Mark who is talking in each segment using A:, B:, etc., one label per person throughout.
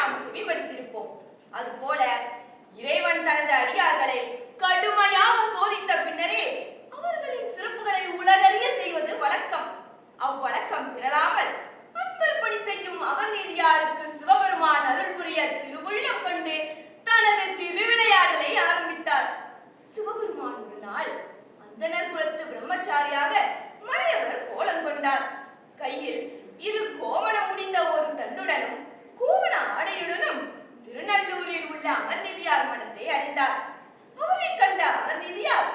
A: நாம் செவிமடுத்திருப்போம். அதுபோல இறைவன் தனது அடியார்களை கடுமையாக சோதித்த பின்னரே அவர்களின் சிறப்புகளை உலகறிய செய்வது வழக்கம். அவ்வழக்கம் பிறலாமல் அன்பர்பணி செய்யும் அமர்நீதியாருக்கு சிவபெருமான் அருள் புரிய திருவுள்ளம் கொண்டு தனது திருவிளையாடலை ஆரம்பித்தார். சிவபெருமான் ஒரு நாள் அந்தணர் குலத்து பிரம்மச்சாரியாக மறையவர் கோலம் கொண்டார். கையில் இரு கோவணம் முடிந்த ஒரு தண்டுடனும் கோவண ஆடையுடனும் திருநல்லூரில் உள்ள அமர்நீதியார் மடத்தை அடைந்தார். அவரை கண்ட அமர்நீதியார்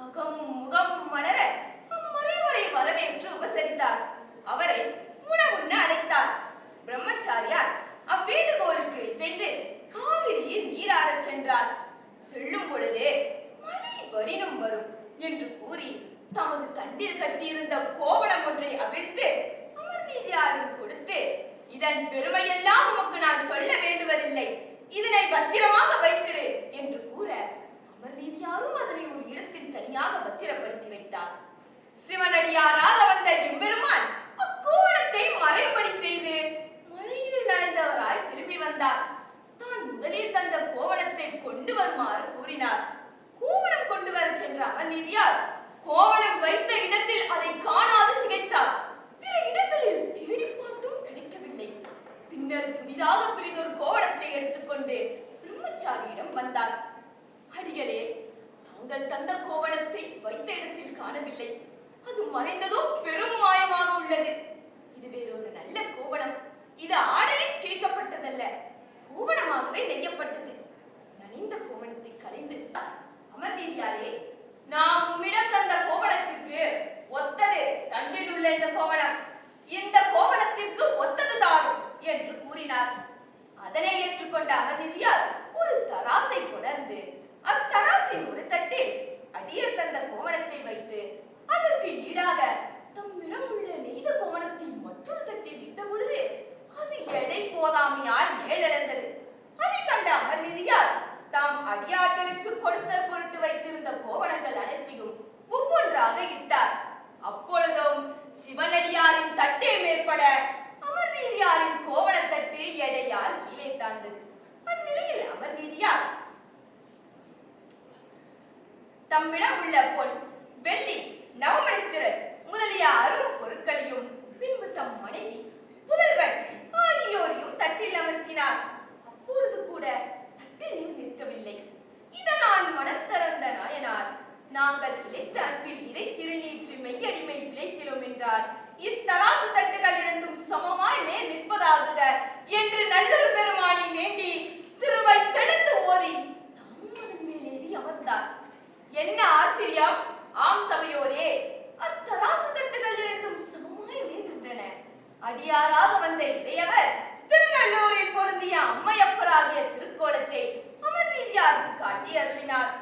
A: அகமும் முகமும் மலர அம்மறையவரை வரவேற்று உபசரித்தார். அவரை உணவுண்ண அழைத்தார். பிரம்மச்சாரியார் அவ்வேண்டுகோளுக்கு இசைந்து காவிரியில் நீராடச் சென்றார். செல்லும் பொழுதே மழை வரினும் வரும் என்று கூறி தமது தண்டில் கட்டியிருந்த கோவணம் ஒன்றை அவிழ்த்து அமர்நீதியாரிடம் கொடுத்து, இதன் பெருமையெல்லாம் உமக்கு நான் சொல்ல வேண்டுவதில்லை, இதனை பத்திரமாக வைத்திரு என்று கூற அமர்நீதியாரும் அதனை ஒரு இடத்தில் தனியாக பத்திரப்படுத்தி வைத்தார். சிவனடியாராக வந்த எம்பெருமான் அக்கோவணத்தை மறைபடி செய்து மழையில் நனைந்தவராய் திரும்பி வந்தார். தான் முதலில் தந்த கோவணத்தை கொண்டு வருமாறு கூறினார். கோவணம் கொண்டு வர சென்ற அமர்நீதியார் கோவணம் வைத்த இடத்தில் அதை காணாது திகைத்தார். பிற இடங்களில் தேடி பார்த்தும் கிடைக்கவில்லை. பின்னர் புதிதாக பிரிதொரு கோவணத்தை எடுத்துக்கொண்டு பிரம்மச்சாரியிடம் வந்தார். அடிகளே, தாங்கள் தந்த கோவணத்தை வைத்த இடத்தில் காணவில்லை. அது மறைந்ததோ பெரும் மாயமாக உள்ளது. இது வேறொரு நல்ல கோவணம். இது ஆடையில் கிழிக்கப்பட்டதல்ல, கோவணமாகவே நெய்யப்பட்டது. நனைந்த கோவணத்தை கலைந்து, அமர்நீதியாரே, நாம் உம்மிடம் தந்த கோவணத்திற்கு ஒத்தது தண்டில் உள்ள இந்த கோவணம். இந்த கோவணத்திற்கு ஒத்தது தாரும் என்று கூறினார். அதனை ஏற்றுக்கொண்ட அமர்நீதியார் ஒரு தராசை கொணர்ந்து அத்தராசின் ஒரு தட்டில் அடியர் தந்த கோவணத்தை வைத்து அதற்கு ஈடாக தம்மிடம் உள்ள நெய்த கோவணத்தை மற்றொரு தட்டில் இட்ட பொழுது அது எடை போதாமையால் மேலெழுந்தது. அதை கண்ட அமர்நீதியார் தாம் அடியார்களுக்கு கொடுத்த பொருட்டு வைத்திருந்த கோவணங்கள் அனைத்தையும் ஒவ்வொன்றாக இட்டார். அப்பொழுதும் சிவனடியாரின் தட்டே மேற்பட அமர்நீதியாரின் கோவணத்தட்டு எடையால் கீழே தாழ்ந்தது. அந்நிலையில் அமர்நீதியார் தம்மிடம் உள்ள பொன், வெள்ளி, நவமணித்திரள் முதலிய அரும் பொருட்களையும் பின்பு தம் மனைவி, புதல்வன் ஆகியோரையும் தட்டில் அமர்த்தினார். அப்பொழுது கூட தட்டில் நீர் நிற்கவில்லை. இதனால் மனம் திறந்த நாயனார், நாங்கள் இழைத்த அன்பில் இறை திருநீற்று மெய்யடிமை பிழைத்திலும் என்றால் இத்தராசு தட்டுகள் இரண்டும் சமமாய் நேர் நிற்பதாகுக என்று நல்லூர் பெருமானை வேண்டி திருவை தெளித்து ஓதி தாமும் மேலேறி அமர்ந்தார். என்ன ஆச்சரியம்! ஆம் சபையோரே, அத்தராசு தட்டுகள் இரண்டும் சமமாய் நின்றன. அடியாராக வந்த இறையவர் திருநல்லூரில் பொருந்திய அம்மையப்பராகிய திருக்கோலத்தை அமர்நீதியாருக்கு காட்டி அருளினார்.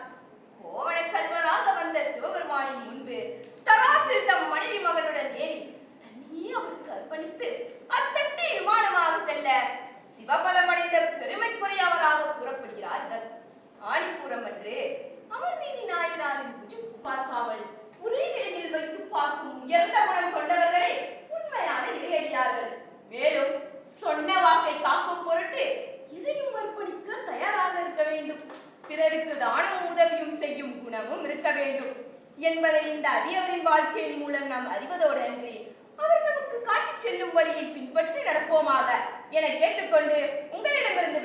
A: கோவண கல்வராக வந்த சிவபெருமானின் முன்பு தராசில் தம் மனைவி மகனுடன் ஏறி தன்னையே அவருக்கு அர்ப்பணித்து அத்தட்டி விமானமாக செல்ல சிவபதமடைந்த பெருமைக்குரியவராக கூறப்படுகிறார்கள். ஆணிப்பூரம் அன்று அமர்நீதி நாயனாரின் புஜத்து பார்க்காமல் ஒரே நிலையில் வைத்து பார்க்கும் உயர்ந்த குணம் கொண்டவர்களே உண்மையான இறையடியார்கள். மேலும் சொன்ன வாக்கை காக்கும் பொருட்டு இதையும் அர்ப்பணிக்க தயாராக இருக்க வேண்டும். பிறருக்கு தானமும் உதவியும் செய்யும் குணமும் இருக்க வேண்டும் என்பதை இந்த அடியவரின் வாழ்க்கையின் மூலம் நாம் அறிவதோடு அன்றி அவர் நமக்கு காட்டிச் செல்லும் வழியை பின்பற்றி நடப்போமாக என கேட்டுக்கொண்டு உங்களிடமிருந்து